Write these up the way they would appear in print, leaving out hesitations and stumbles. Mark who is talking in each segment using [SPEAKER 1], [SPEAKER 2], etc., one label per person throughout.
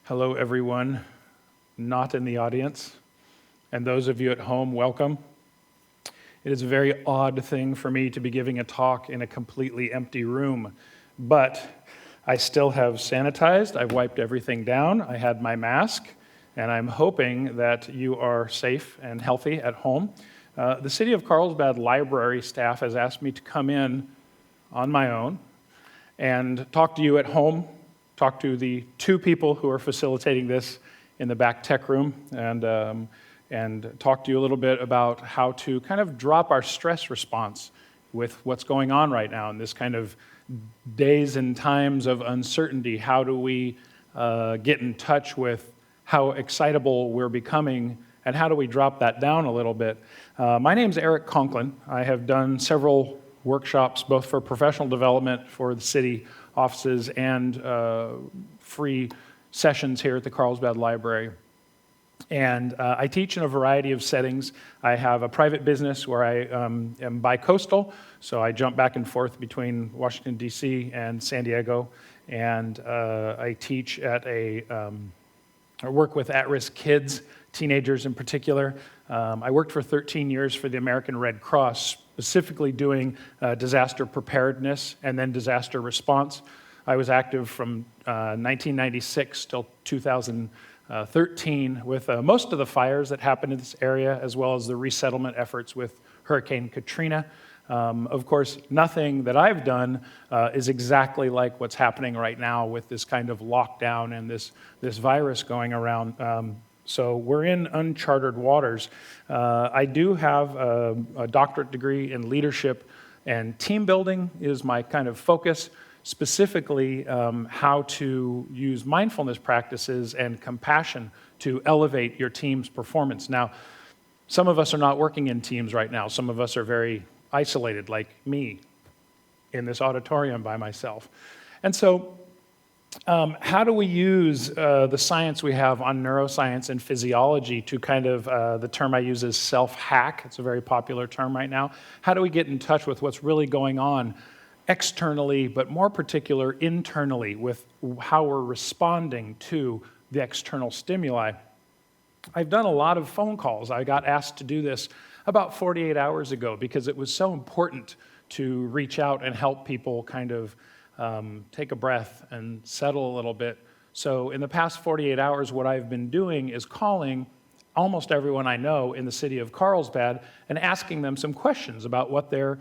[SPEAKER 1] Hello, everyone not in the audience, and those of you at home, welcome. It is a very odd thing for me to be giving a talk in a completely empty room, but I still have sanitized, I've wiped everything down, I had my mask, and I'm hoping that you are safe and healthy at home. The City of Carlsbad Library staff has asked me to come in on my own and talk to you at home, talk to the two people who are facilitating this in the back tech room, and talk to you a little bit about how to kind of drop our stress response with what's going on right now in this kind of days and times of uncertainty. How do we get in touch with how excitable we're becoming, and how do we drop that down a little bit? My name's Erik Conklin. I have done several workshops, both for professional development for the city offices and free sessions here at the Carlsbad Library. And I teach in a variety of settings. I have a private business where I am bi-coastal, so I jump back and forth between Washington, D.C. and San Diego. And I teach at I work with at-risk kids, teenagers in particular. I worked for 13 years for the American Red Cross, specifically doing disaster preparedness and then disaster response. I was active from 1996 till 2013 with most of the fires that happened in this area, as well as the resettlement efforts with Hurricane Katrina. Of course, nothing that I've done is exactly like what's happening right now with this kind of lockdown and this virus going around. So we're in uncharted waters. I do have a doctorate degree in leadership, and team building is my kind of focus, specifically how to use mindfulness practices and compassion to elevate your team's performance. Now, some of us are not working in teams right now. Some of us are very isolated, like me, in this auditorium by myself. And so how do we use the science we have on neuroscience and physiology to kind of, the term I use is self-hack. It's a very popular term right now. How do we get in touch with what's really going on externally, but more particular internally, with how we're responding to the external stimuli? I've done a lot of phone calls. I got asked to do this about 48 hours ago because it was so important to reach out and help people kind of take a breath and settle a little bit. So in the past 48 hours, what I've been doing is calling almost everyone I know in the city of Carlsbad and asking them some questions about what their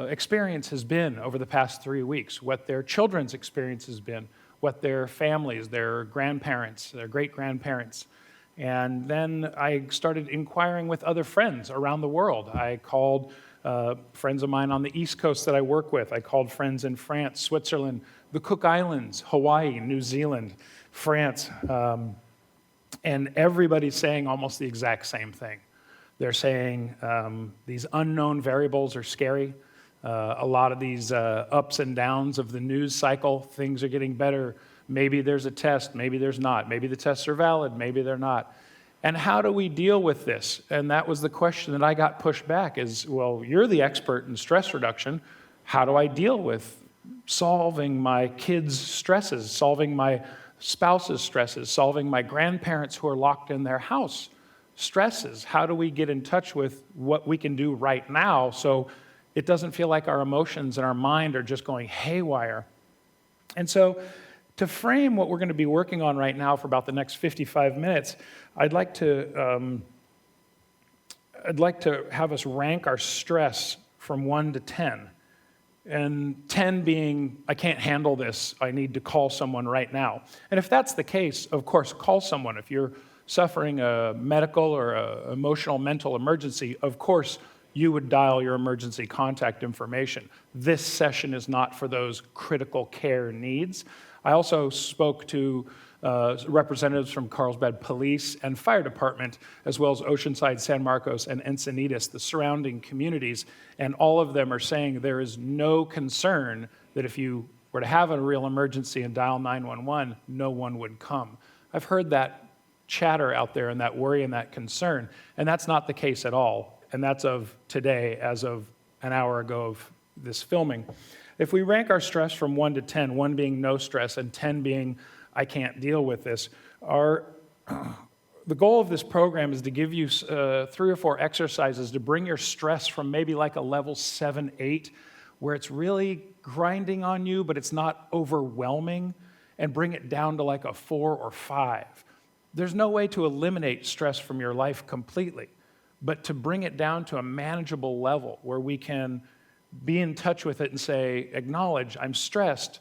[SPEAKER 1] experience has been over the past 3 weeks, what their children's experience has been, what their families, their grandparents, their great-grandparents. And then I started inquiring with other friends around the world. I called friends of mine on the East Coast that I work with. I called friends in France, Switzerland, the Cook Islands, Hawaii, New Zealand, France. And everybody's saying almost the exact same thing. They're saying these unknown variables are scary. A lot of these ups and downs of the news cycle, things are getting better. Maybe there's a test, maybe there's not. Maybe the tests are valid, maybe they're not. And how do we deal with this? And that was the question that I got pushed back is, well, you're the expert in stress reduction. How do I deal with solving my kids' stresses, solving my spouse's stresses, solving my grandparents who are locked in their house stresses? How do we get in touch with what we can do right now so it doesn't feel like our emotions and our mind are just going haywire? And so to frame what we're going to be working on right now for about the next 55 minutes, I'd like to have us rank our stress from 1 to 10. And 10 being, I can't handle this, I need to call someone right now. And if that's the case, of course, call someone. If you're suffering a medical or a emotional mental emergency, of course, you would dial your emergency contact information. This session is not for those critical care needs. I also spoke to representatives from Carlsbad Police and Fire Department, as well as Oceanside, San Marcos, and Encinitas, the surrounding communities, and all of them are saying there is no concern that if you were to have a real emergency and dial 911, no one would come. I've heard that chatter out there and that worry and that concern, and that's not the case at all, and that's of today as of an hour ago of this filming. If we rank our stress from 1 to 10, 1 being no stress and 10 being I can't deal with this. The goal of this program is to give you 3 or 4 exercises to bring your stress from maybe like a level 7, 8, where it's really grinding on you, but it's not overwhelming, and bring it down to like a 4 or 5. There's no way to eliminate stress from your life completely, but to bring it down to a manageable level where we can be in touch with it and say, acknowledge, I'm stressed,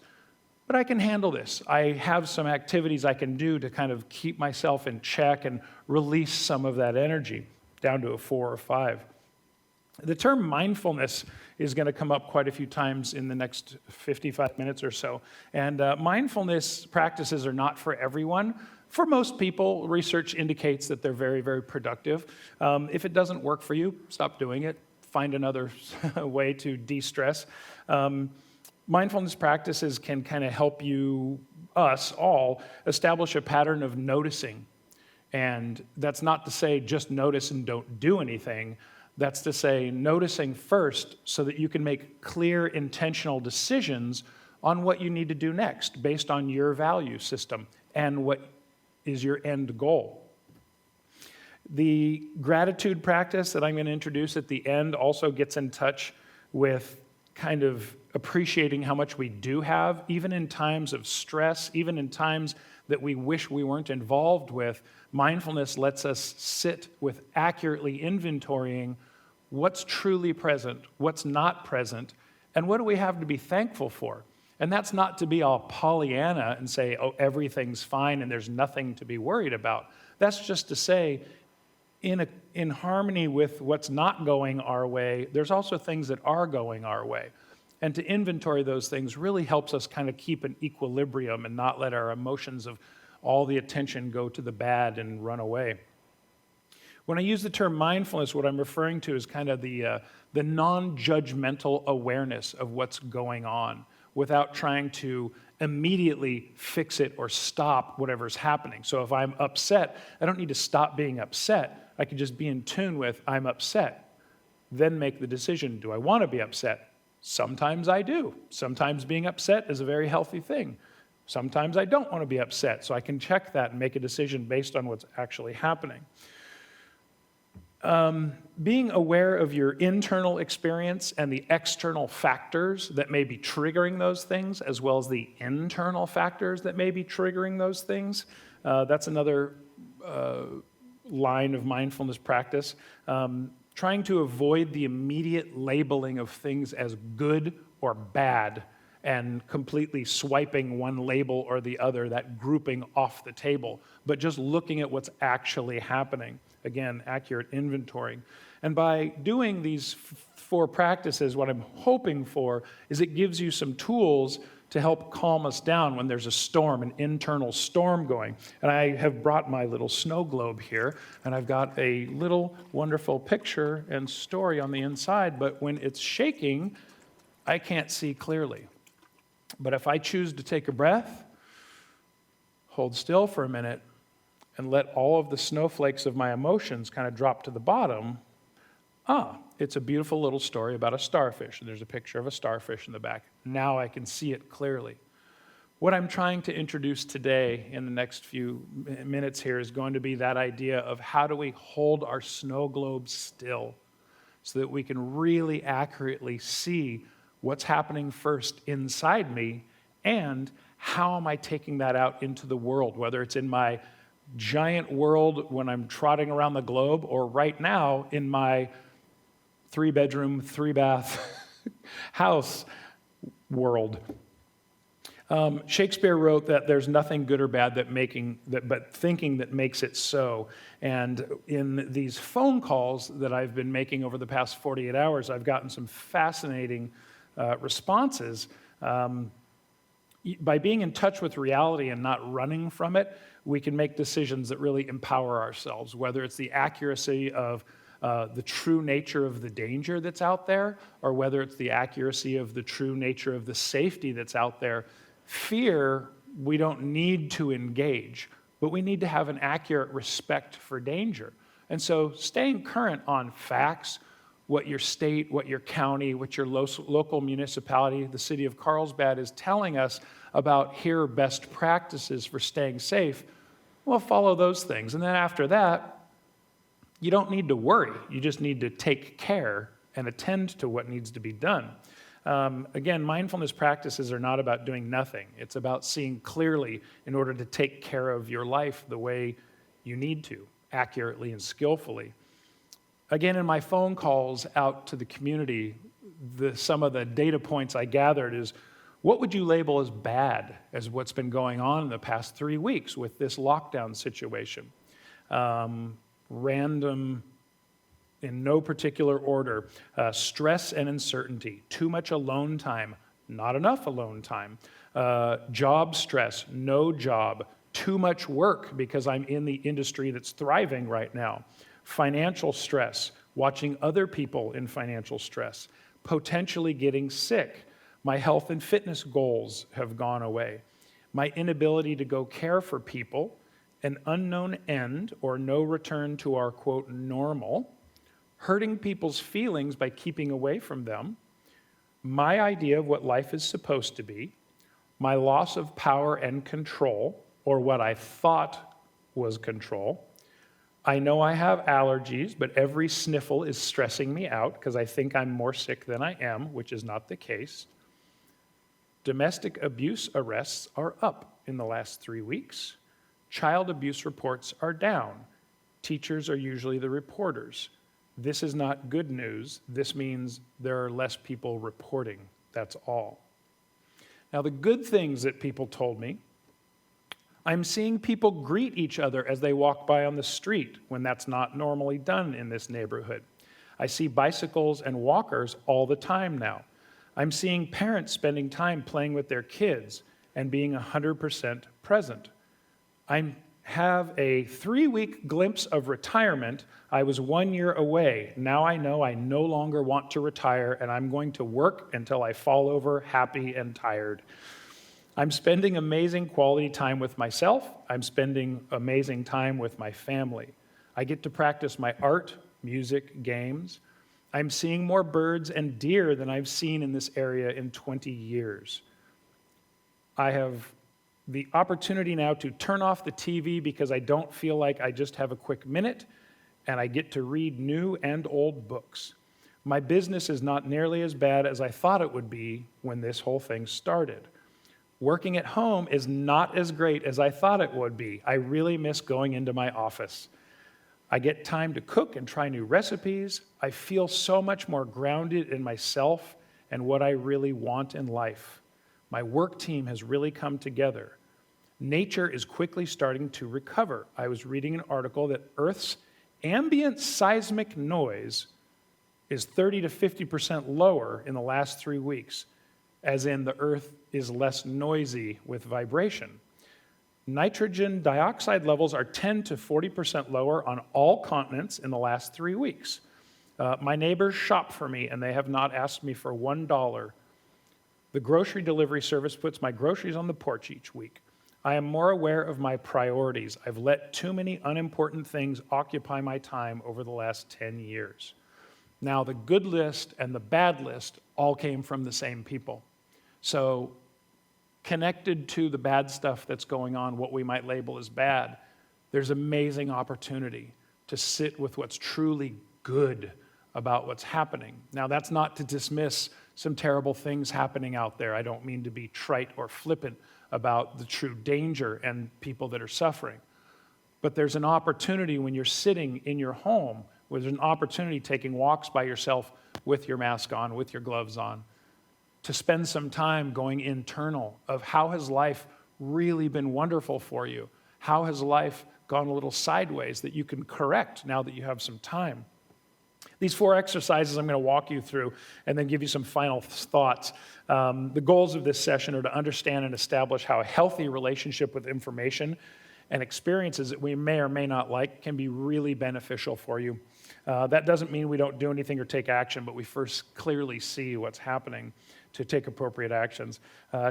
[SPEAKER 1] but I can handle this. I have some activities I can do to kind of keep myself in check and release some of that energy down to a 4 or 5. The term mindfulness is going to come up quite a few times in the next 55 minutes or so. And mindfulness practices are not for everyone. For most people, research indicates that they're very, very productive. If it doesn't work for you, stop doing it. Find another way to de-stress. Mindfulness practices can kind of help us all, establish a pattern of noticing. And that's not to say just notice and don't do anything. That's to say noticing first so that you can make clear, intentional decisions on what you need to do next based on your value system and what is your end goal. The gratitude practice that I'm going to introduce at the end also gets in touch with kind of appreciating how much we do have, even in times of stress, even in times that we wish we weren't involved with. Mindfulness lets us sit with accurately inventorying what's truly present, what's not present, and what do we have to be thankful for. And that's not to be all Pollyanna and say, oh, everything's fine and there's nothing to be worried about. That's just to say, in harmony with what's not going our way, there's also things that are going our way. And to inventory those things really helps us kind of keep an equilibrium and not let our emotions of all the attention go to the bad and run away. When I use the term mindfulness, what I'm referring to is kind of the non-judgmental awareness of what's going on without trying to immediately fix it or stop whatever's happening. So if I'm upset, I don't need to stop being upset. I can just be in tune with, I'm upset. Then make the decision, do I want to be upset? Sometimes I do. Sometimes being upset is a very healthy thing. Sometimes I don't want to be upset, so I can check that and make a decision based on what's actually happening. Being aware of your internal experience and the external factors that may be triggering those things, as well as the internal factors that may be triggering those things, that's another line of mindfulness practice. Trying to avoid the immediate labeling of things as good or bad and completely swiping one label or the other, that grouping off the table, but just looking at what's actually happening. Again, accurate inventorying. And by doing these 4 practices, what I'm hoping for is it gives you some tools to help calm us down when there's a storm, an internal storm going. And I have brought my little snow globe here, and I've got a little wonderful picture and story on the inside, but when it's shaking, I can't see clearly. But if I choose to take a breath, hold still for a minute, and let all of the snowflakes of my emotions kind of drop to the bottom, it's a beautiful little story about a starfish. And there's a picture of a starfish in the back. Now I can see it clearly. What I'm trying to introduce today in the next few minutes here is going to be that idea of how do we hold our snow globe still so that we can really accurately see what's happening first inside me and how am I taking that out into the world, whether it's in my giant world when I'm trotting around the globe, or right now in my 3-bedroom, 3-bath house world. Shakespeare wrote that there's nothing good or bad but thinking that makes it so. And in these phone calls that I've been making over the past 48 hours, I've gotten some fascinating responses. By being in touch with reality and not running from it, we can make decisions that really empower ourselves, whether it's the accuracy of the true nature of the danger that's out there, or whether it's the accuracy of the true nature of the safety that's out there. Fear, we don't need to engage, but we need to have an accurate respect for danger. And so staying current on facts, what your state, what your county, what your local municipality, the city of Carlsbad is telling us about here are best practices for staying safe, well, follow those things. And then after that, you don't need to worry. You just need to take care and attend to what needs to be done. Again, mindfulness practices are not about doing nothing. It's about seeing clearly in order to take care of your life the way you need to, accurately and skillfully. Again, in my phone calls out to the community, some of the data points I gathered is, what would you label as bad as what's been going on in the past 3 weeks with this lockdown situation? Random, in no particular order, stress and uncertainty, too much alone time, not enough alone time, job stress, no job, too much work because I'm in the industry that's thriving right now, financial stress, watching other people in financial stress, potentially getting sick. My health and fitness goals have gone away. My inability to go care for people, an unknown end or no return to our, quote, normal, hurting people's feelings by keeping away from them, my idea of what life is supposed to be, my loss of power and control, or what I thought was control. I know I have allergies, but every sniffle is stressing me out because I think I'm more sick than I am, which is not the case. Domestic abuse arrests are up in the last 3 weeks. Child abuse reports are down. Teachers are usually the reporters. This is not good news. This means there are less people reporting. That's all. Now, the good things that people told me, I'm seeing people greet each other as they walk by on the street when that's not normally done in this neighborhood. I see bicycles and walkers all the time now. I'm seeing parents spending time playing with their kids and being 100% present. I have a 3-week glimpse of retirement. I was 1 year away. Now I know I no longer want to retire, and I'm going to work until I fall over happy and tired. I'm spending amazing quality time with myself. I'm spending amazing time with my family. I get to practice my art, music, games. I'm seeing more birds and deer than I've seen in this area in 20 years. I have the opportunity now to turn off the TV because I don't feel like I just have a quick minute, and I get to read new and old books. My business is not nearly as bad as I thought it would be when this whole thing started. Working at home is not as great as I thought it would be. I really miss going into my office. I get time to cook and try new recipes. I feel so much more grounded in myself and what I really want in life. My work team has really come together. Nature is quickly starting to recover. I was reading an article that Earth's ambient seismic noise is 30 to 50% lower in the last 3 weeks, as in the Earth is less noisy with vibration. Nitrogen dioxide levels are 10 to 40% lower on all continents in the last 3 weeks. My neighbors shop for me, and they have not asked me for $1. The grocery delivery service puts my groceries on the porch each week. I am more aware of my priorities. I've let too many unimportant things occupy my time over the last 10 years. Now, the good list and the bad list all came from the same people. So, connected to the bad stuff that's going on, what we might label as bad, there's amazing opportunity to sit with what's truly good about what's happening. Now, that's not to dismiss some terrible things happening out there. I don't mean to be trite or flippant about the true danger and people that are suffering. But there's an opportunity when you're sitting in your home, where there's an opportunity taking walks by yourself with your mask on, with your gloves on, to spend some time going internal of how has life really been wonderful for you? How has life gone a little sideways that you can correct now that you have some time? These 4 exercises I'm going to walk you through and then give you some final thoughts. The goals of this session are to understand and establish how a healthy relationship with information and experiences that we may or may not like can be really beneficial for you. That doesn't mean we don't do anything or take action, but we first clearly see what's happening to take appropriate actions.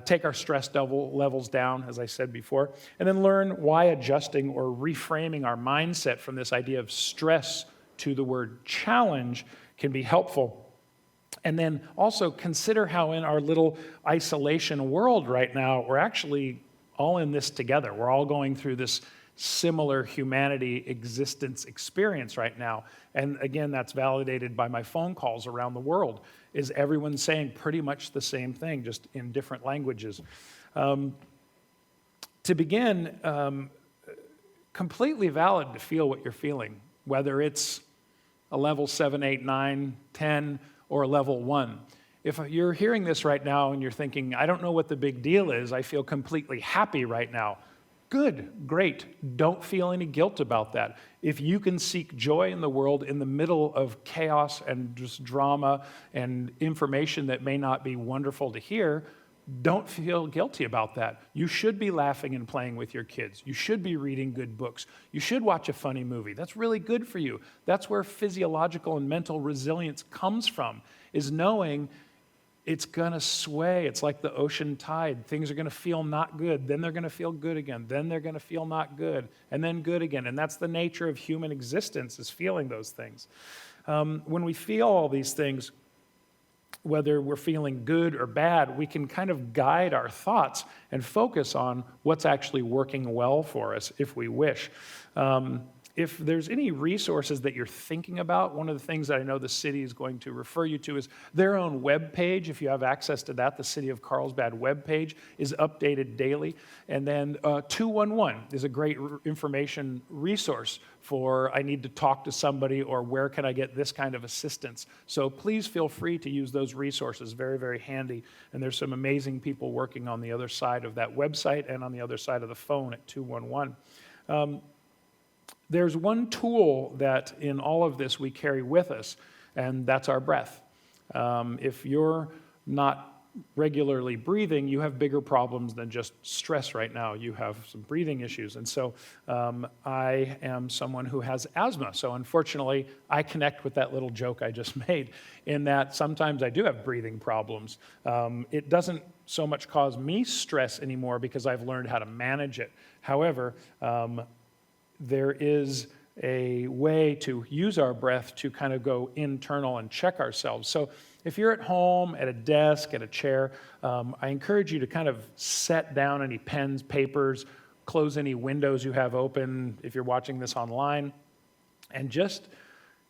[SPEAKER 1] Take our stress levels down, as I said before, and then learn why adjusting or reframing our mindset from this idea of stress to the word challenge can be helpful. And then also consider how in our little isolation world right now, we're actually all in this together. We're all going through this similar humanity existence experience right now. And again, that's validated by my phone calls around the world, is everyone saying pretty much the same thing, just in different languages. To begin, completely valid to feel what you're feeling, whether it's a level 7, 8, 9, 10, or a level 1. If you're hearing this right now and you're thinking, I don't know what the big deal is, I feel completely happy right now. Good, great. Don't feel any guilt about that. If you can seek joy in the world in the middle of chaos and just drama and information that may not be wonderful to hear, don't feel guilty about that. You should be laughing and playing with your kids. You should be reading good books. You should watch a funny movie. That's really good for you. That's where physiological and mental resilience comes from, is knowing it's going to sway. It's like the ocean tide. Things are going to feel not good. Then they're going to feel good again. Then they're going to feel not good. And then good again. And that's the nature of human existence, is feeling those things. When we feel all these things, whether we're feeling good or bad, we can kind of guide our thoughts and focus on what's actually working well for us if we wish. If there's any resources that you're thinking about, one of the things that I know the city is going to refer you to is their own webpage. If you have access to that, the City of Carlsbad webpage is updated daily. And then 211 is a great information resource for I need to talk to somebody or where can I get this kind of assistance. So please feel free to use those resources, very, very handy. And there's some amazing people working on the other side of that website and on the other side of the phone at 211. There's one tool that in all of this we carry with us, and that's our breath. If you're not regularly breathing, you have bigger problems than just stress right now. You have some breathing issues. And so I am someone who has asthma. So unfortunately, I connect with that little joke I just made in that sometimes I do have breathing problems. It doesn't so much cause me stress anymore because I've learned how to manage it. However, there is a way to use our breath to kind of go internal and check ourselves. So if you're at home, at a desk, at a chair, I encourage you to kind of set down any pens, papers, close any windows you have open if you're watching this online, and just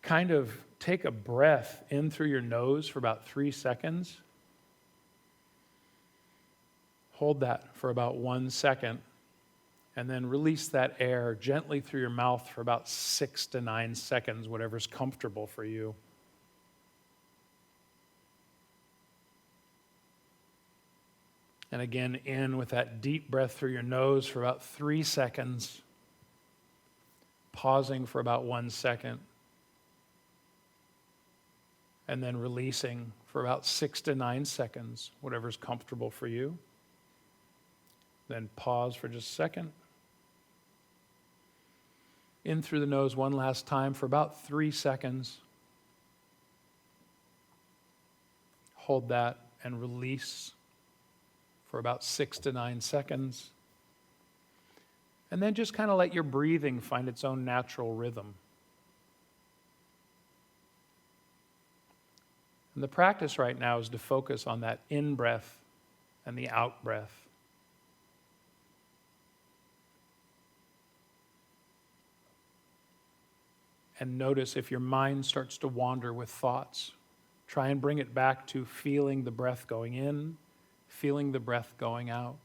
[SPEAKER 1] kind of take a breath in through your nose for about 3 seconds. Hold that for about 1 second. And then release that air gently through your mouth for about 6 to 9 seconds, whatever's comfortable for you. And again, in with that deep breath through your nose for about 3 seconds, pausing for about 1 second, and then releasing for about 6 to 9 seconds, whatever's comfortable for you. Then pause for just a second. In through the nose one last time for about 3 seconds. Hold that and release for about 6 to 9 seconds. And then just kind of let your breathing find its own natural rhythm. And the practice right now is to focus on that in-breath and the out-breath. And notice if your mind starts to wander with thoughts. Try and bring it back to feeling the breath going in, feeling the breath going out.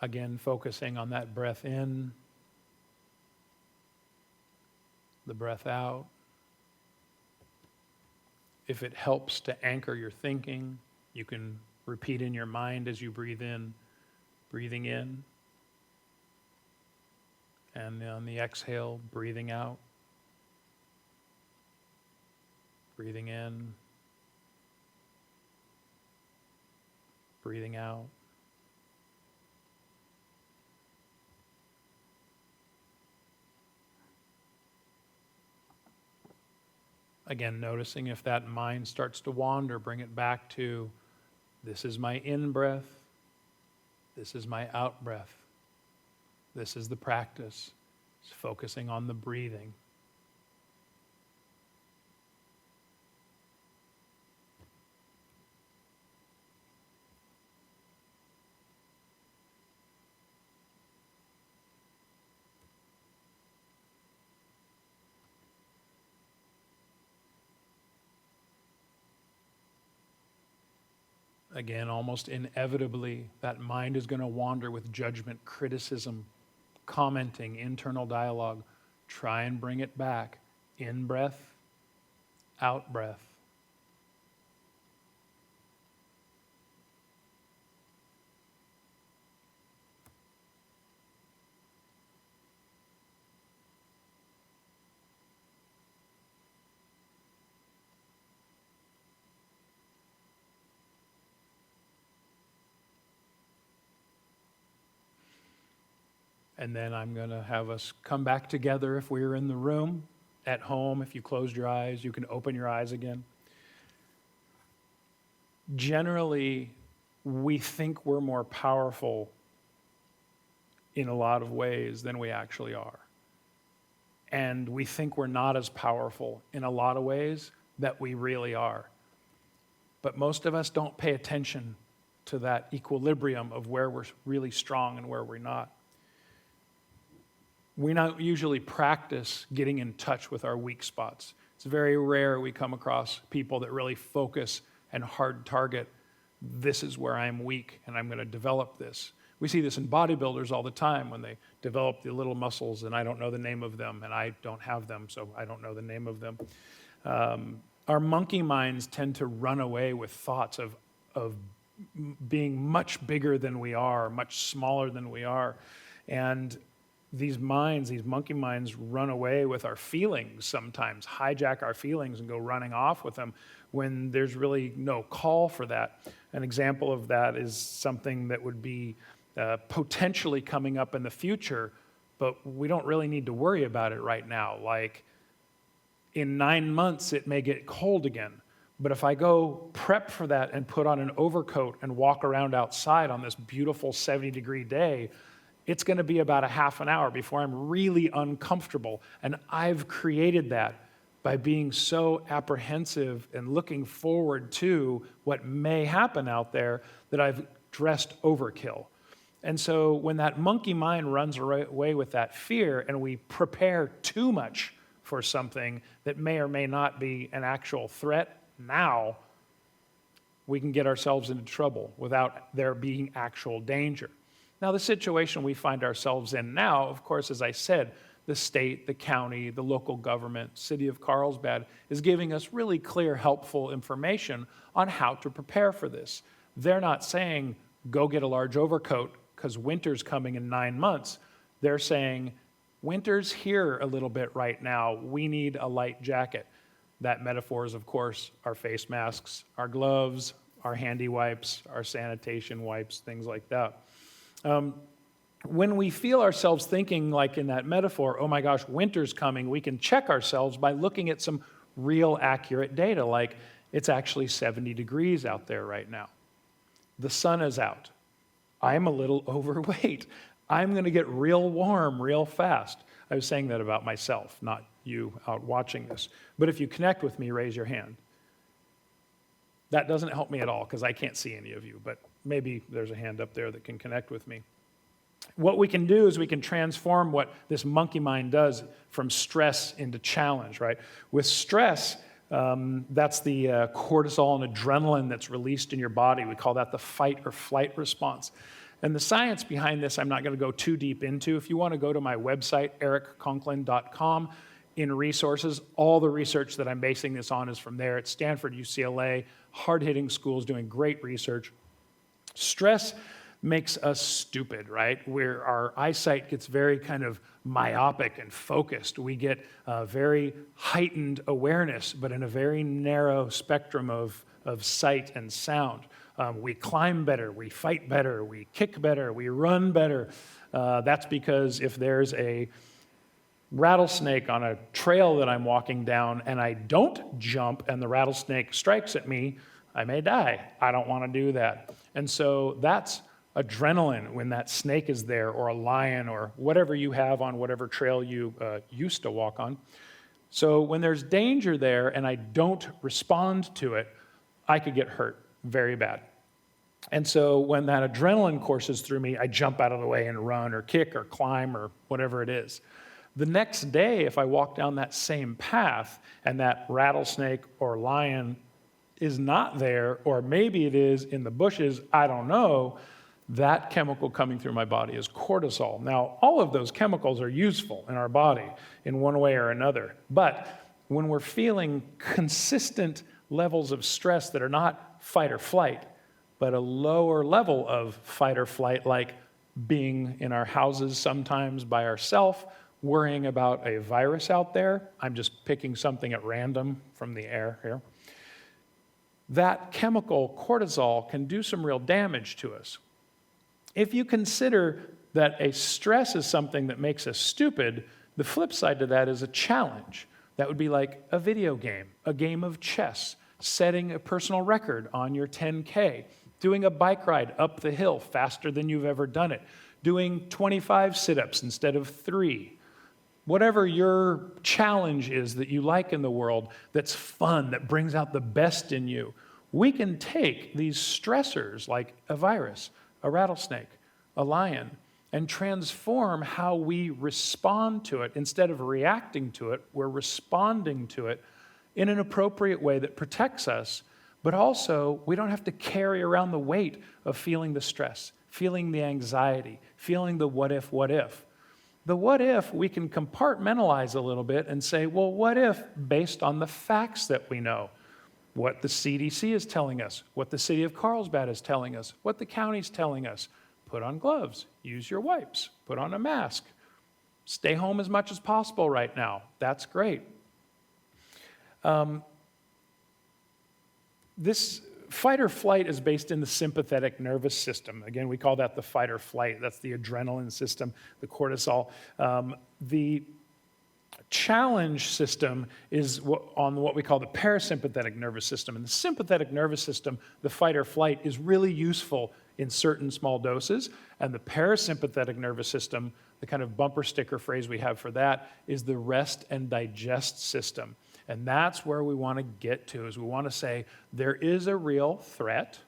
[SPEAKER 1] Again, focusing on that breath in, the breath out. If it helps to anchor your thinking, you can repeat in your mind as you breathe in, breathing in. And on the exhale, breathing out. Breathing in. Breathing out. Again, noticing if that mind starts to wander, bring it back to, this is my in-breath, this is my out-breath. This is the practice. It's focusing on the breathing. Again, almost inevitably, that mind is going to wander with judgment, criticism, commenting, internal dialogue. Try and bring it back. In breath, out breath. And then I'm going to have us come back together if we're in the room. At home, if you closed your eyes, you can open your eyes again. Generally, we think we're more powerful in a lot of ways than we actually are. And we think we're not as powerful in a lot of ways that we really are. But most of us don't pay attention to that equilibrium of where we're really strong and where we're not. We don't usually practice getting in touch with our weak spots. It's very rare we come across people that really focus and hard target, this is where I'm weak and I'm going to develop this. We see this in bodybuilders all the time when they develop the little muscles, and I don't know the name of them, and I don't have them, so I don't know the name of them. Our monkey minds tend to run away with thoughts of being much bigger than we are, much smaller than we are. And these minds, these monkey minds, run away with our feelings sometimes, hijack our feelings and go running off with them when there's really no call for that. An example of that is something that would be potentially coming up in the future, but we don't really need to worry about it right now. Like, in 9 months, it may get cold again. But if I go prep for that and put on an overcoat and walk around outside on this beautiful 70-degree day, it's going to be about a half an hour before I'm really uncomfortable. And I've created that by being so apprehensive and looking forward to what may happen out there that I've dressed overkill. And so when that monkey mind runs away with that fear and we prepare too much for something that may or may not be an actual threat now, we can get ourselves into trouble without there being actual danger. Now, the situation we find ourselves in now, of course, as I said, the state, the county, the local government, city of Carlsbad is giving us really clear, helpful information on how to prepare for this. They're not saying, go get a large overcoat because winter's coming in 9 months. They're saying, winter's here a little bit right now. We need a light jacket. That metaphor is, of course, our face masks, our gloves, our handy wipes, our sanitation wipes, things like that. When we feel ourselves thinking, like in that metaphor, oh my gosh, winter's coming, we can check ourselves by looking at some real accurate data, like it's actually 70 degrees out there right now. The sun is out. I'm a little overweight. I'm going to get real warm real fast. I was saying that about myself, not you out watching this. But if you connect with me, raise your hand. That doesn't help me at all because I can't see any of you, but maybe there's a hand up there that can connect with me. What we can do is we can transform what this monkey mind does from stress into challenge, right? With stress, that's the cortisol and adrenaline that's released in your body. We call that the fight or flight response. And the science behind this, I'm not going to go too deep into. If you want to go to my website, erikconklin.com, in resources, all the research that I'm basing this on is from there at Stanford, UCLA, hard-hitting schools doing great research. Stress makes us stupid, right? Where our eyesight gets very kind of myopic and focused. We get very heightened awareness, but in a very narrow spectrum of sight and sound. We climb better, we fight better, we kick better, we run better. That's because if there's a rattlesnake on a trail that I'm walking down and I don't jump and the rattlesnake strikes at me, I may die. I don't want to do that. And so that's adrenaline when that snake is there, or a lion, or whatever you have on whatever trail you used to walk on. So when there's danger there and I don't respond to it, I could get hurt very bad. And so when that adrenaline courses through me, I jump out of the way and run or kick or climb or whatever it is. The next day, if I walk down that same path and that rattlesnake or lion is not there, or maybe it is in the bushes, I don't know, that chemical coming through my body is cortisol. Now, all of those chemicals are useful in our body in one way or another. But when we're feeling consistent levels of stress that are not fight or flight, but a lower level of fight or flight, like being in our houses sometimes by ourselves, worrying about a virus out there, I'm just picking something at random from the air here, that chemical cortisol can do some real damage to us. If you consider that a stress is something that makes us stupid, the flip side to that is a challenge. That would be like a video game, a game of chess, setting a personal record on your 10K, doing a bike ride up the hill faster than you've ever done it, doing 25 sit-ups instead of 3. Whatever your challenge is that you like in the world that's fun, that brings out the best in you, we can take these stressors like a virus, a rattlesnake, a lion, and transform how we respond to it. Instead of reacting to it, we're responding to it in an appropriate way that protects us, but also we don't have to carry around the weight of feeling the stress, feeling the anxiety, feeling the what if, what if. The what if, we can compartmentalize a little bit and say, well, what if based on the facts that we know? What the CDC is telling us, what the city of Carlsbad is telling us, what the county's telling us. Put on gloves, use your wipes, put on a mask. Stay home as much as possible right now. That's great. This fight or flight is based in the sympathetic nervous system. Again, we call that the fight or flight. That's the adrenaline system, the cortisol. The challenge system is on what we call the parasympathetic nervous system. In the sympathetic nervous system, the fight or flight is really useful in certain small doses, and the parasympathetic nervous system, the kind of bumper sticker phrase we have for that, is the rest and digest system. And that's where we want to get to, is we want to say there is a real threat.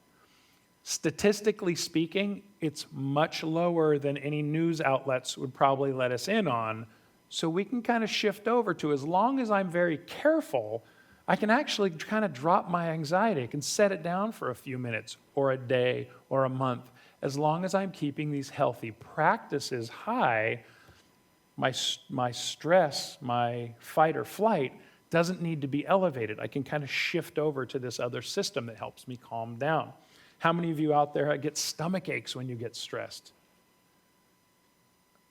[SPEAKER 1] Statistically speaking, it's much lower than any news outlets would probably let us in on. So we can kind of shift over to, as long as I'm very careful, I can actually kind of drop my anxiety. I can set it down for a few minutes or a day or a month. As long as I'm keeping these healthy practices high, my stress, my fight or flight doesn't need to be elevated. I can kind of shift over to this other system that helps me calm down. How many of you out there get stomach aches when you get stressed?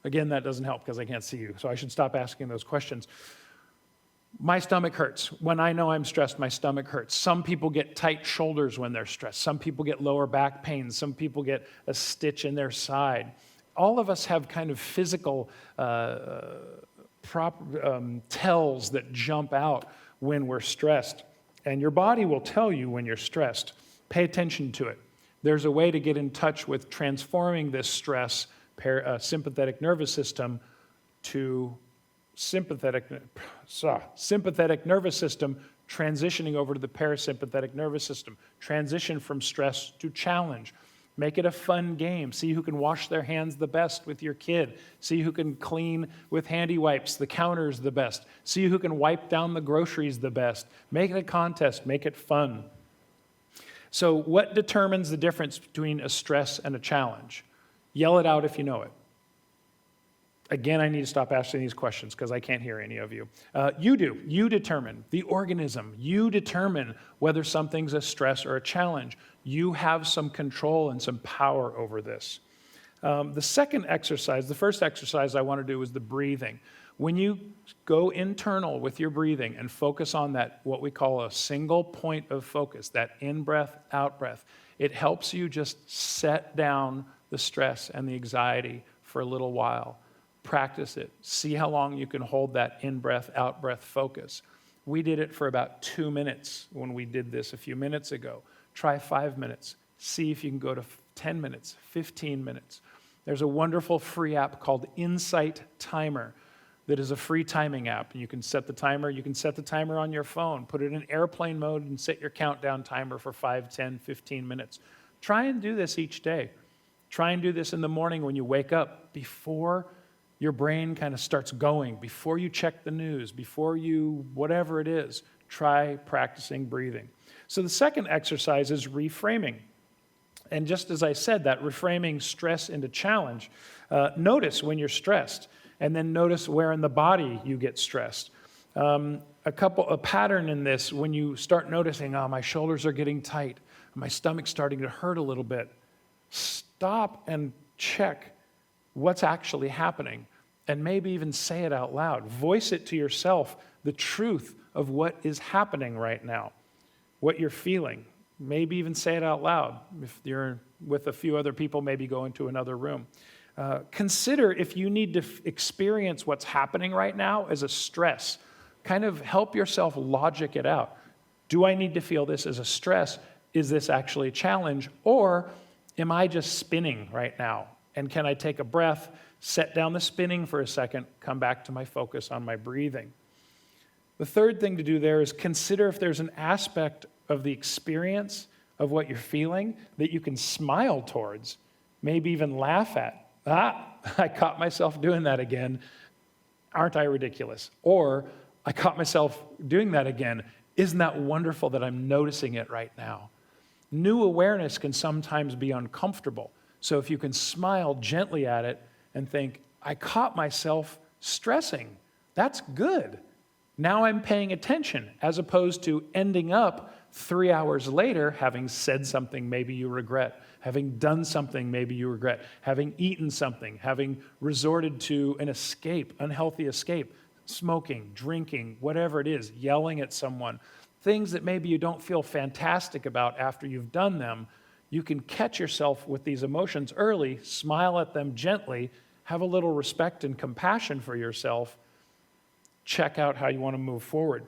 [SPEAKER 1] Again, that doesn't help because I can't see you, so I should stop asking those questions. My stomach hurts. When I know I'm stressed, my stomach hurts. Some people get tight shoulders when they're stressed. Some people get lower back pain. Some people get a stitch in their side. All of us have kind of physical tells that jump out when we're stressed. And your body will tell you when you're stressed. Pay attention to it. There's a way to get in touch with transforming this stress, sympathetic nervous system, to sympathetic nervous system, transitioning over to the parasympathetic nervous system. Transition from stress to challenge. Make it a fun game. See who can wash their hands the best with your kid. See who can clean with handy wipes the counters the best. See who can wipe down the groceries the best. Make it a contest. Make it fun. So what determines the difference between a stress and a challenge? Yell it out if you know it. Again, I need to stop asking these questions because I can't hear any of you. You do. You determine. The organism. You determine whether something's a stress or a challenge. You have some control and some power over this. The first exercise I want to do is the breathing. When you go internal with your breathing and focus on that, what we call a single point of focus, that in-breath, out-breath, it helps you just set down the stress and the anxiety for a little while. Practice it. See how long you can hold that in-breath, out-breath focus. We did it for about 2 minutes when we did this a few minutes ago. Try 5 minutes. See if you can go to 10 minutes, 15 minutes. There's a wonderful free app called Insight Timer that is a free timing app. You can set the timer. You can set the timer on your phone. Put it in airplane mode and set your countdown timer for 5, 10, 15 minutes. Try and do this each day. Try and do this in the morning when you wake up before your brain kind of starts going, before you check the news, before you, whatever it is, try practicing breathing. So the second exercise is reframing. And just as I said, that reframing stress into challenge, notice when you're stressed, and then notice where in the body you get stressed. A pattern in this, when you start noticing, oh, my shoulders are getting tight, my stomach's starting to hurt a little bit, stop and check what's actually happening, and maybe even say it out loud. Voice it to yourself, the truth of what is happening right now, what you're feeling. Maybe even say it out loud. If you're with a few other people, maybe go into another room. Consider if you need to experience what's happening right now as a stress. Kind of help yourself logic it out. Do I need to feel this as a stress? Is this actually a challenge? Or am I just spinning right now? And can I take a breath, set down the spinning for a second, come back to my focus on my breathing? The third thing to do there is consider if there's an aspect of the experience of what you're feeling that you can smile towards, maybe even laugh at. I caught myself doing that again. Aren't I ridiculous? Or I caught myself doing that again. Isn't that wonderful that I'm noticing it right now? New awareness can sometimes be uncomfortable. So if you can smile gently at it and think, I caught myself stressing, that's good. Now I'm paying attention, as opposed to ending up 3 hours later having said something maybe you regret, having done something maybe you regret, having eaten something, having resorted to an escape, unhealthy escape, smoking, drinking, whatever it is, yelling at someone, things that maybe you don't feel fantastic about after you've done them. You can catch yourself with these emotions early, smile at them gently, have a little respect and compassion for yourself, check out how you want to move forward.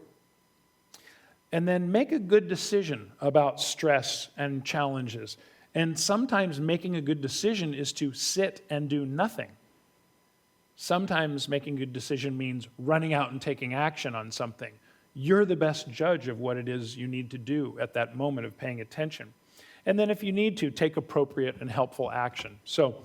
[SPEAKER 1] And then make a good decision about stress and challenges. And sometimes making a good decision is to sit and do nothing. Sometimes making a good decision means running out and taking action on something. You're the best judge of what it is you need to do at that moment of paying attention. And then if you need to, take appropriate and helpful action. So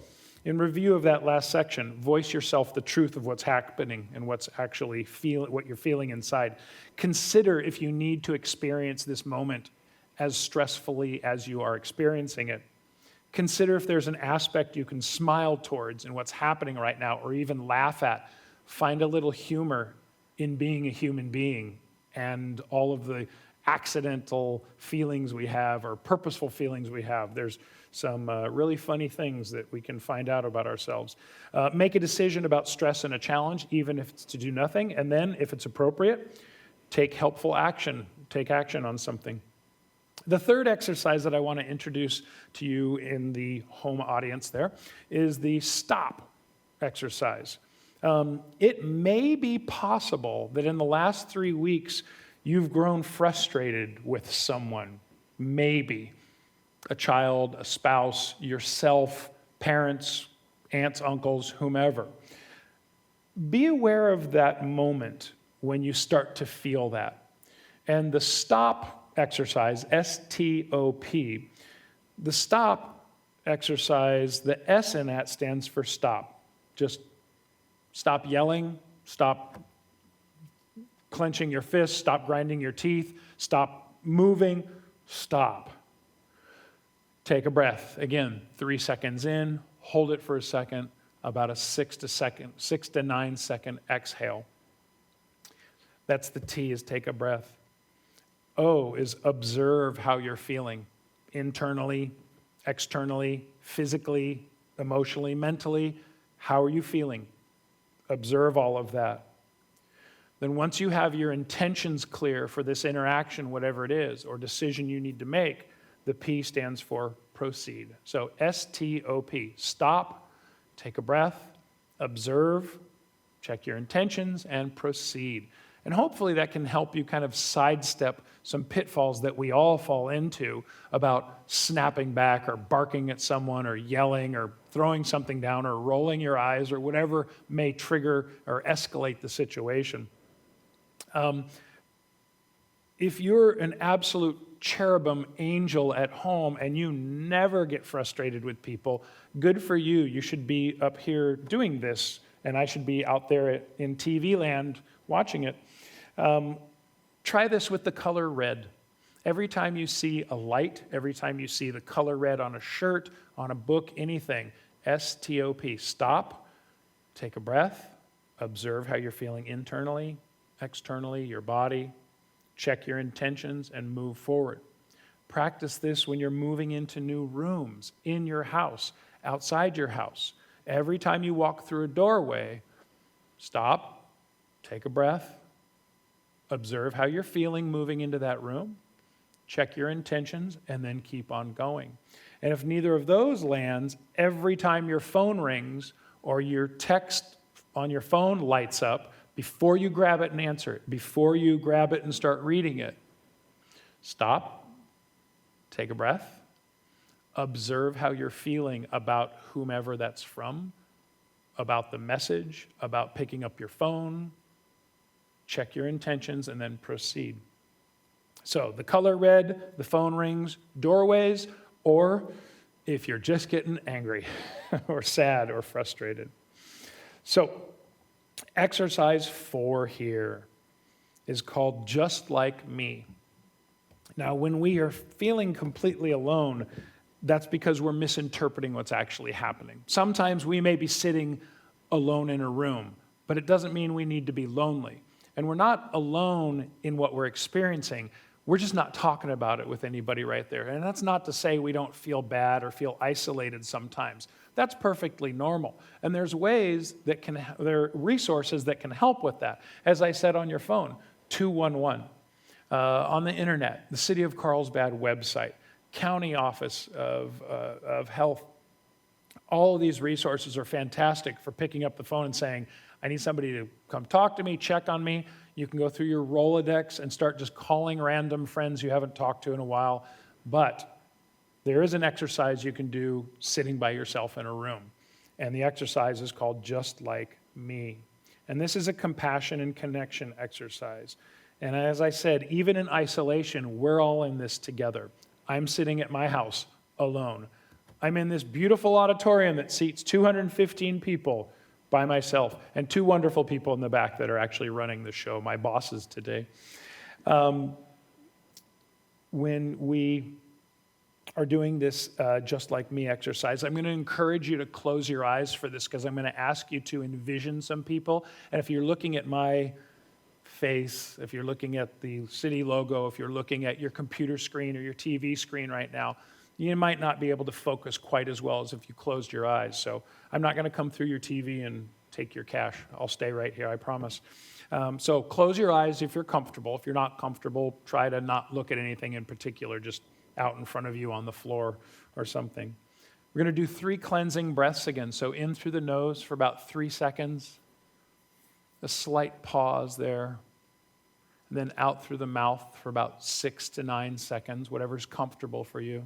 [SPEAKER 1] in review of that last section, voice yourself the truth of what's happening and what's actually what you're feeling inside. Consider if you need to experience this moment as stressfully as you are experiencing it. Consider if there's an aspect you can smile towards in what's happening right now, or even laugh at. Find a little humor in being a human being and all of the accidental feelings we have or purposeful feelings we have. There's some really funny things that we can find out about ourselves. Make a decision about stress and a challenge, even if it's to do nothing. And then, if it's appropriate, take helpful action. Take action on something. The third exercise that I want to introduce to you in the home audience there is the stop exercise. It may be possible that in the last 3 weeks, you've grown frustrated with someone, maybe a child, a spouse, yourself, parents, aunts, uncles, whomever. Be aware of that moment when you start to feel that. And the stop exercise, S-T-O-P, the stop exercise, the S in that stands for stop. Just stop yelling, stop clenching your fists, stop grinding your teeth, stop moving, stop. Take a breath. Again, 3 seconds in, hold it for a second, about a 6 to 9 second exhale. That's the T, is take a breath. O is observe how you're feeling, internally, externally, physically, emotionally, mentally. How are you feeling? Observe all of that. Then once you have your intentions clear for this interaction, whatever it is, or decision you need to make, the P stands for proceed. So S-T-O-P, stop, take a breath, Observe, check your intentions, and proceed. And hopefully that can help you kind of sidestep some pitfalls that we all fall into about snapping back or barking at someone or yelling or throwing something down or rolling your eyes or whatever may trigger or escalate the situation. If you're an absolute cherubim angel at home and you never get frustrated with people, good for you. You should be up here doing this, and I should be out there in TV land watching it. Try this with the color red. Every time you see a light, every time you see the color red on a shirt, on a book, anything, S-T-O-P, stop, take a breath, observe how you're feeling internally, externally, your body, check your intentions, and move forward. Practice this when you're moving into new rooms, in your house, outside your house. Every time you walk through a doorway, stop, take a breath, observe how you're feeling moving into that room, check your intentions, and then keep on going. And if neither of those lands, every time your phone rings or your text on your phone lights up, before you grab it and answer it, before you grab it and start reading it, stop, take a breath, observe how you're feeling about whomever that's from, about the message, about picking up your phone, check your intentions, and then proceed. So the color red, the phone rings, doorways, or if you're just getting angry or sad or frustrated. So exercise 4 here is called Just Like Me. Now, when we are feeling completely alone, that's because we're misinterpreting what's actually happening. Sometimes we may be sitting alone in a room, but it doesn't mean we need to be lonely. And we're not alone in what we're experiencing. We're just not talking about it with anybody right there. And that's not to say we don't feel bad or feel isolated sometimes. That's perfectly normal. And there's ways that there are resources that can help with that. As I said on your phone, 211. On the internet, the City of Carlsbad website, County Office of Health. All of these resources are fantastic for picking up the phone and saying, I need somebody to come talk to me, check on me. You can go through your Rolodex and start just calling random friends you haven't talked to in a while. But there is an exercise you can do sitting by yourself in a room. And the exercise is called Just Like Me. And this is a compassion and connection exercise. And as I said, even in isolation, we're all in this together. I'm sitting at my house alone. I'm in this beautiful auditorium that seats 215 people by myself, and 2 wonderful people in the back that are actually running the show, my bosses today. When we are doing this Just Like Me exercise, I'm going to encourage you to close your eyes for this because I'm going to ask you to envision some people. And if you're looking at my face, if you're looking at the city logo, if you're looking at your computer screen or your TV screen right now, you might not be able to focus quite as well as if you closed your eyes. So I'm not going to come through your TV and take your cash. I'll stay right here, I promise. So close your eyes if you're comfortable. If you're not comfortable, try to not look at anything in particular, just out in front of you on the floor or something. We're going to do 3 cleansing breaths again. So in through the nose for about 3 seconds. A slight pause there. And then out through the mouth for about 6 to 9 seconds, whatever's comfortable for you.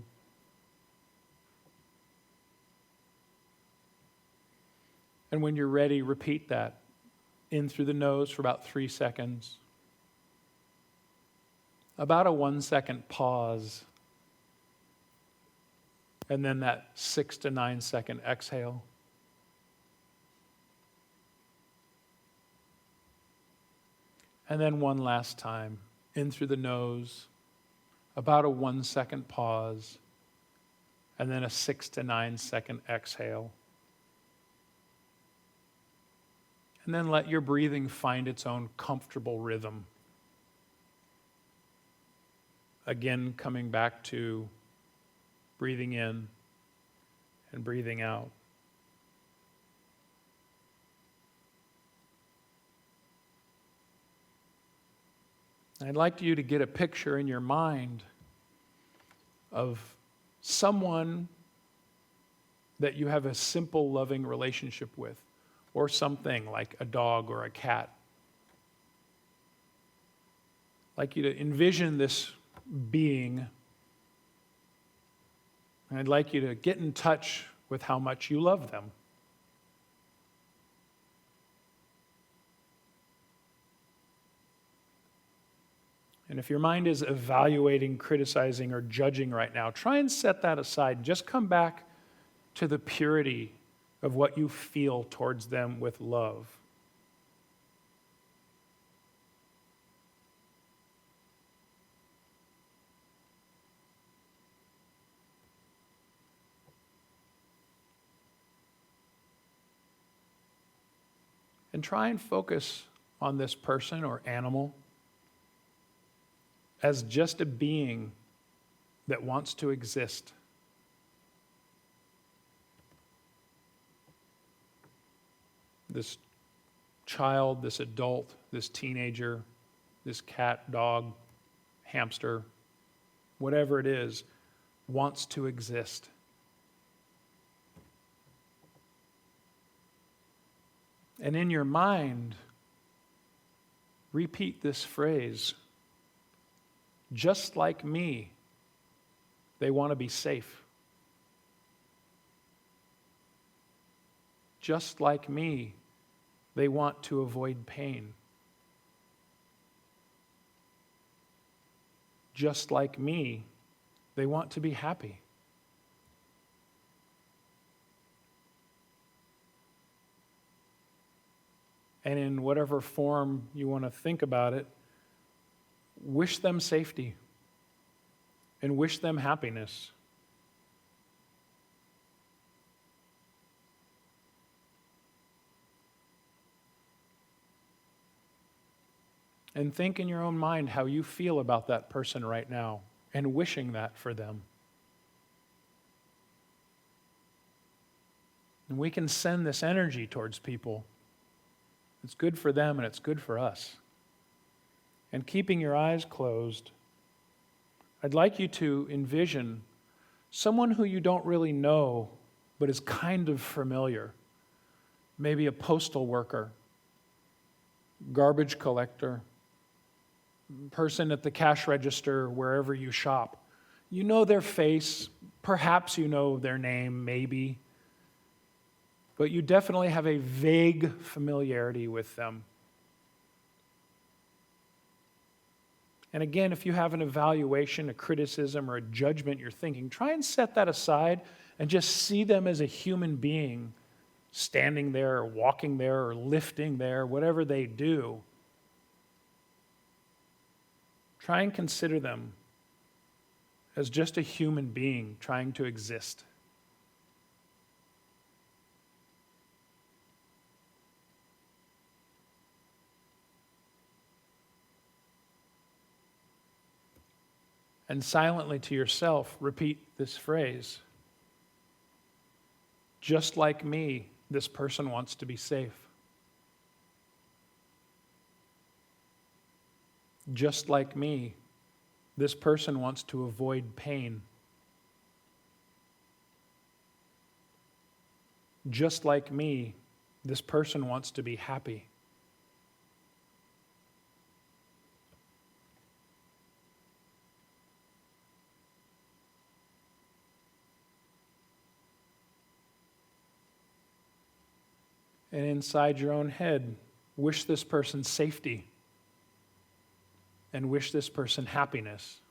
[SPEAKER 1] And when you're ready, repeat that. In through the nose for about 3 seconds. About a 1-second pause. And then that 6 to 9 second exhale. And then one last time. In through the nose. About a 1-second pause. And then a 6 to 9 second exhale. And then let your breathing find its own comfortable rhythm. Again, coming back to breathing in and breathing out. I'd like you to get a picture in your mind of someone that you have a simple, loving relationship with. or something like a dog or a cat. I'd like you to envision this being, and I'd like you to get in touch with how much you love them. And if your mind is evaluating, criticizing, or judging right now, try and set that aside. Just come back to the purity of what you feel towards them with love. And try and focus on this person or animal as just a being that wants to exist. This child, this adult, this teenager, this cat, dog, hamster, whatever it is, wants to exist. And in your mind, repeat this phrase: just like me, they want to be safe. Just like me, they want to avoid pain. Just like me, they want to be happy. And in whatever form you want to think about it, wish them safety and wish them happiness. And think in your own mind how you feel about that person right now and wishing that for them. And we can send this energy towards people. It's good for them and it's good for us. And keeping your eyes closed, I'd like you to envision someone who you don't really know but is kind of familiar. Maybe a postal worker, garbage collector, person at the cash register wherever you shop. You know their face, perhaps you know their name, maybe, but you definitely have a vague familiarity with them. And again, if you have an evaluation, a criticism, or a judgment you're thinking, try and set that aside and just see them as a human being standing there or walking there or lifting there, whatever they do. Try and consider them as just a human being trying to exist. And silently to yourself, repeat this phrase: just like me, this person wants to be safe. Just like me, this person wants to avoid pain. Just like me, this person wants to be happy. And inside your own head, wish this person safety and wish this person happiness.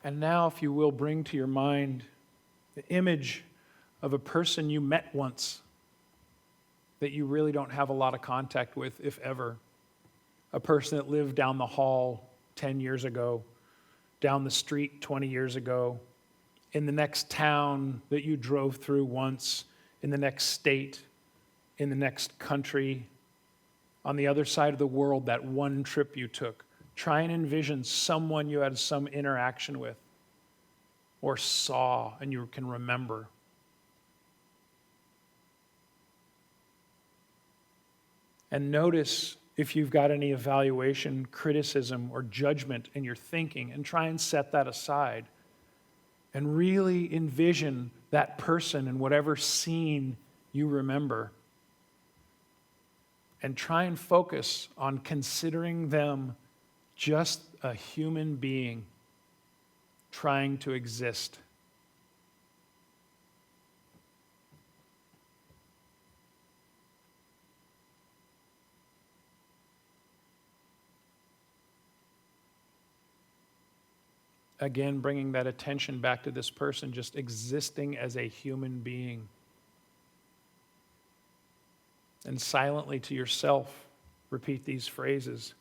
[SPEAKER 1] And now, if you will, bring to your mind the image of a person you met once that you really don't have a lot of contact with, if ever. A person that lived down the hall 10 years ago, down the street 20 years ago, in the next town that you drove through once, in the next state, in the next country, on the other side of the world, that one trip you took. Try and envision someone you had some interaction with or saw and you can remember. And notice if you've got any evaluation, criticism, or judgment in your thinking, and try and set that aside. And really envision that person in whatever scene you remember. And try and focus on considering them just a human being trying to exist. Again, bringing that attention back to this person just existing as a human being. And silently to yourself, repeat these phrases.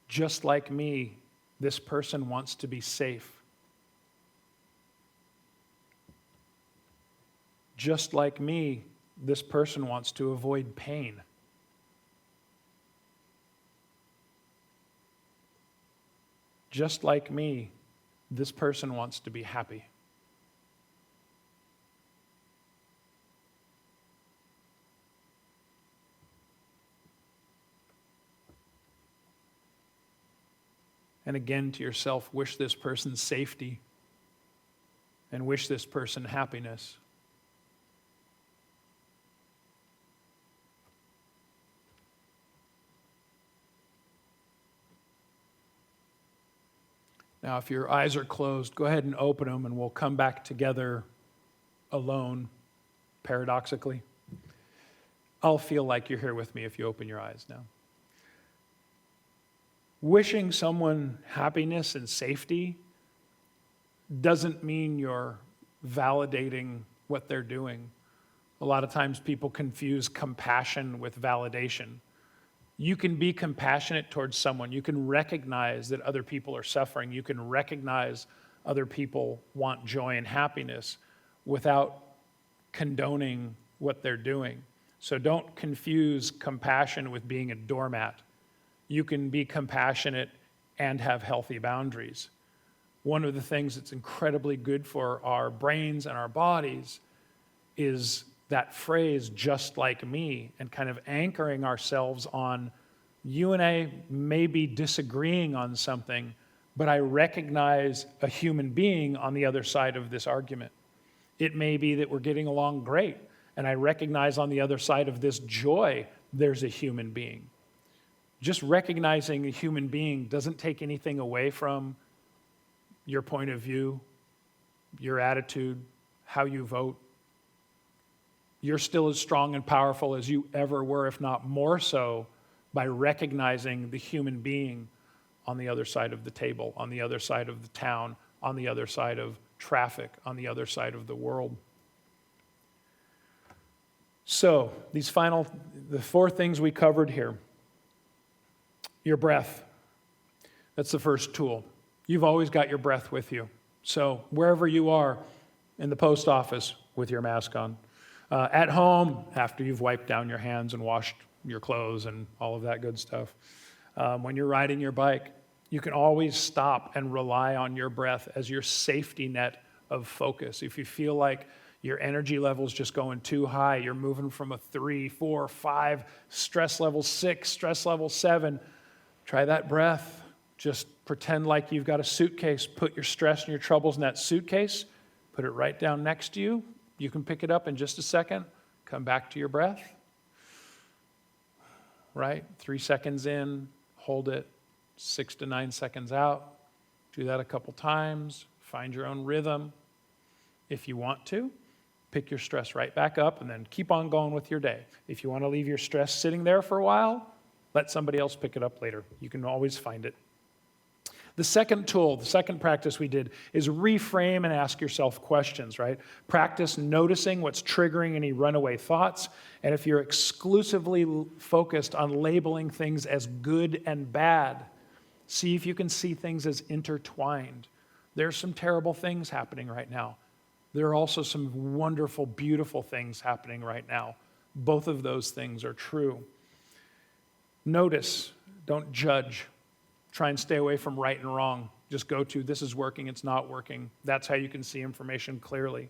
[SPEAKER 1] Just like me, this person wants to be safe. Just like me, this person wants to avoid pain. Just like me, this person wants to be happy. And again to yourself, wish this person safety and wish this person happiness. Now, if your eyes are closed, go ahead and open them and we'll come back together alone, paradoxically. I'll feel like you're here with me if you open your eyes now. Wishing someone happiness and safety doesn't mean you're validating what they're doing. A lot of times people confuse compassion with validation. You can be compassionate towards someone. You can recognize that other people are suffering. You can recognize other people want joy and happiness without condoning what they're doing. So don't confuse compassion with being a doormat. You can be compassionate and have healthy boundaries. One of the things that's incredibly good for our brains and our bodies is that phrase, just like me, and kind of anchoring ourselves on, you and I may be disagreeing on something, but I recognize a human being on the other side of this argument. It may be that we're getting along great, and I recognize on the other side of this joy, there's a human being. Just recognizing a human being doesn't take anything away from your point of view, your attitude, how you vote. You're still as strong and powerful as you ever were, if not more so, by recognizing the human being on the other side of the table, on the other side of the town, on the other side of traffic, on the other side of the world. So, the four things we covered here. Your breath. That's the first tool. You've always got your breath with you. So wherever you are, in the post office with your mask on, at home after you've wiped down your hands and washed your clothes and all of that good stuff, when you're riding your bike, you can always stop and rely on your breath as your safety net of focus. If you feel like your energy level's just going too high, you're moving from a 3, 4, 5, stress level 6, stress level 7, try that breath. Just pretend like you've got a suitcase. Put your stress and your troubles in that suitcase. Put it right down next to you. You can pick it up in just a second. Come back to your breath. Right? 3 seconds in, hold it. 6 to 9 seconds out. Do that a couple times. Find your own rhythm. If you want to, pick your stress right back up and then keep on going with your day. If you want to leave your stress sitting there for a while, let somebody else pick it up later. You can always find it. The second tool, the second practice we did is reframe and ask yourself questions, right? Practice noticing what's triggering any runaway thoughts. And if you're exclusively focused on labeling things as good and bad, see if you can see things as intertwined. There's some terrible things happening right now. There are also some wonderful, beautiful things happening right now. Both of those things are true. Notice, don't judge. Try and stay away from right and wrong. Just go to, this is working, it's not working. That's how you can see information clearly.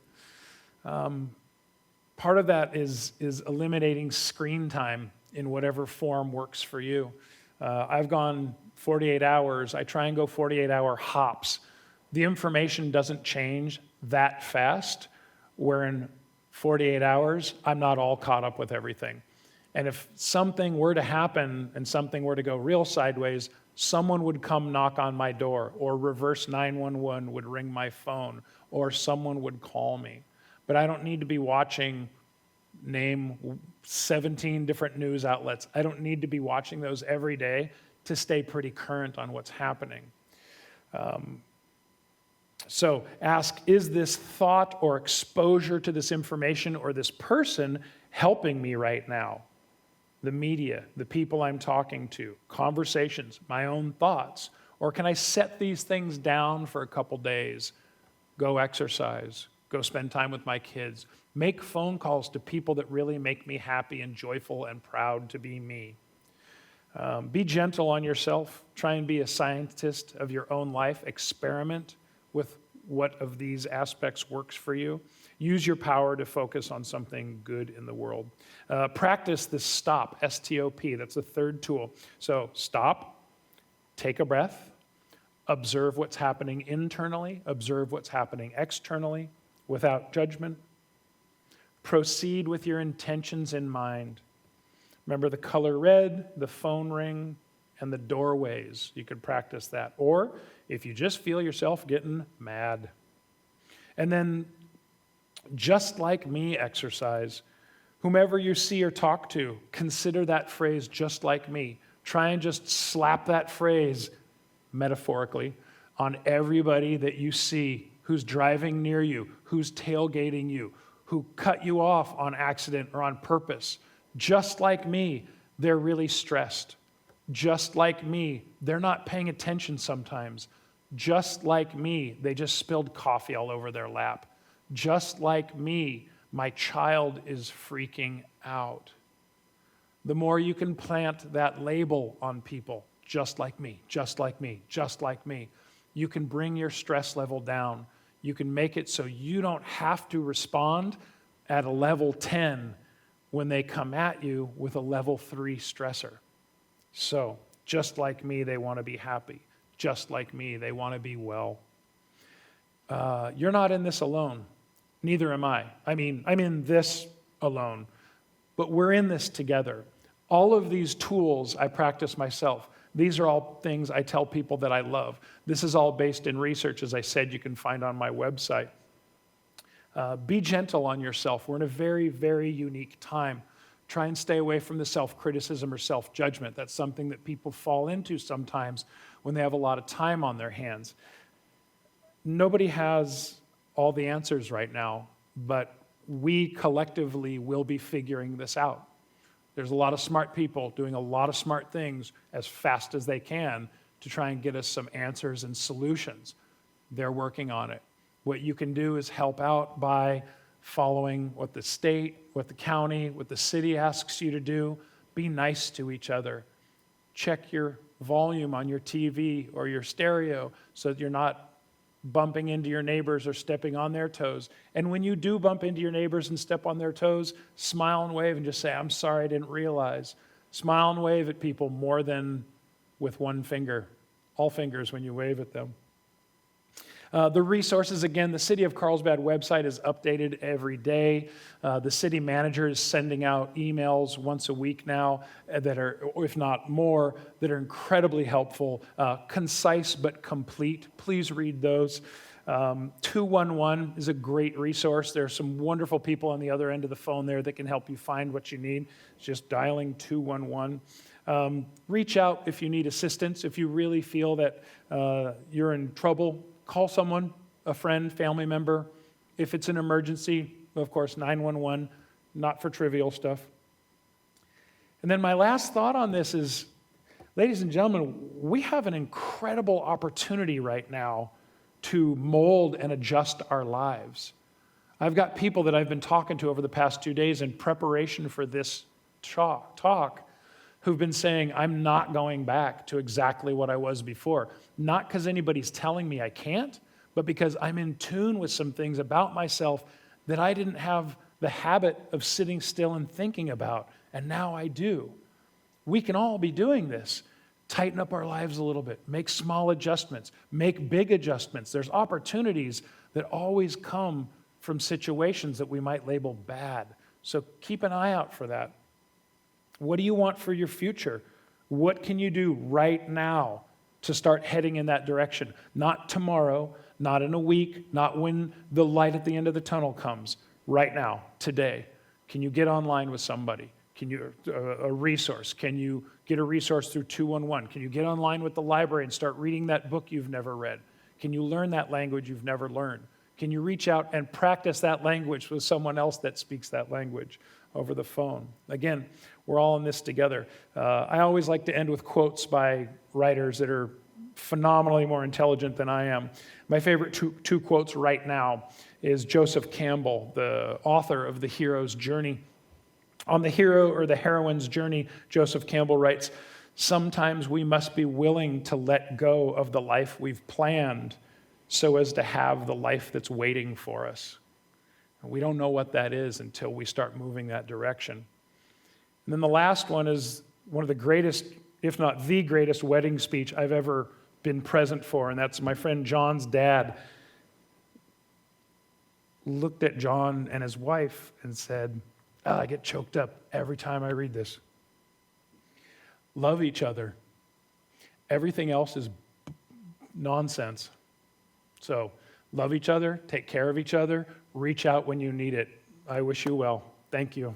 [SPEAKER 1] Part of that is eliminating screen time in whatever form works for you. I've gone 48 hours. I try and go 48-hour hops. The information doesn't change that fast, where in 48 hours, I'm not all caught up with everything. And if something were to happen and something were to go real sideways, someone would come knock on my door, or reverse 911 would ring my phone, or someone would call me. But I don't need to be watching, name 17 different news outlets. I don't need to be watching those every day to stay pretty current on what's happening. So ask, is this thought or exposure to this information or this person helping me right now? The media, the people I'm talking to, conversations, my own thoughts? Or can I set these things down for a couple days, go exercise, go spend time with my kids, make phone calls to people that really make me happy and joyful and proud to be me? Be gentle on yourself. Try and be a scientist of your own life. Experiment with what of these aspects works for you. Use your power to focus on something good in the world. Practice this stop, S-T-O-P. That's the third tool. So stop, take a breath, observe what's happening internally, observe what's happening externally without judgment. Proceed with your intentions in mind. Remember the color red, the phone ring, and the doorways. You could practice that. Or if you just feel yourself getting mad. And then just like me exercise. Whomever you see or talk to, consider that phrase just like me. Try and just slap that phrase, metaphorically, on everybody that you see who's driving near you, who's tailgating you, who cut you off on accident or on purpose. Just like me, they're really stressed. Just like me, they're not paying attention sometimes. Just like me, they just spilled coffee all over their lap. Just like me, my child is freaking out. The more you can plant that label on people, just like me, just like me, just like me, you can bring your stress level down. You can make it so you don't have to respond at a level 10 when they come at you with a level 3 stressor. So, just like me, they want to be happy. Just like me, they want to be well. You're not in this alone. Neither am I. I mean, I'm in this alone, but we're in this together. All of these tools I practice myself. These are all things I tell people that I love. This is all based in research, as I said, you can find on my website. Be gentle on yourself. We're in a very, very unique time. Try and stay away from the self-criticism or self-judgment. That's something that people fall into sometimes when they have a lot of time on their hands. Nobody has all the answers right now, but we collectively will be figuring this out. There's a lot of smart people doing a lot of smart things as fast as they can to try and get us some answers and solutions. They're working on it. What you can do is help out by following what the state, what the county, what the city asks you to do. Be nice to each other. Check your volume on your TV or your stereo so that you're not bumping into your neighbors or stepping on their toes. And when you do bump into your neighbors and step on their toes, smile and wave and just say, I'm sorry, I didn't realize. Smile and wave at people more than with one finger. All fingers when you wave at them. The resources, again, the City of Carlsbad website is updated every day. The city manager is sending out emails once a week now that are, if not more, that are incredibly helpful, concise but complete. Please read those. 211 is a great resource. There are some wonderful people on the other end of the phone there that can help you find what you need. It's just dialing 211. Reach out if you need assistance. If you really feel that you're in trouble, call someone, a friend, family member. If it's an emergency, of course, 911, not for trivial stuff. And then my last thought on this is, ladies and gentlemen, we have an incredible opportunity right now to mold and adjust our lives. I've got people that I've been talking to over the past 2 days in preparation for this talk who've been saying, I'm not going back to exactly what I was before. Not because anybody's telling me I can't, but because I'm in tune with some things about myself that I didn't have the habit of sitting still and thinking about, and now I do. We can all be doing this. Tighten up our lives a little bit, make small adjustments, make big adjustments. There's opportunities that always come from situations that we might label bad. So keep an eye out for that. What do you want for your future? What can you do right now to start heading in that direction? Not tomorrow, not in a week, not when the light at the end of the tunnel comes. Right now, today. Can you get online with somebody? Can you a resource? Can you get a resource through 211? Can you get online with the library and start reading that book you've never read? Can you learn that language you've never learned? Can you reach out and practice that language with someone else that speaks that language over the phone? Again, we're all in this together. I always like to end with quotes by writers that are phenomenally more intelligent than I am. My favorite two quotes right now is Joseph Campbell, the author of The Hero's Journey. On the hero or the heroine's journey, Joseph Campbell writes, "Sometimes we must be willing to let go of the life we've planned so as to have the life that's waiting for us." And we don't know what that is until we start moving that direction. And then the last one is one of the greatest, if not the greatest, wedding speech I've ever been present for, and that's my friend John's dad looked at John and his wife and said, I get choked up every time I read this. Love each other. Everything else is nonsense. So love each other, take care of each other, reach out when you need it. I wish you well. Thank you.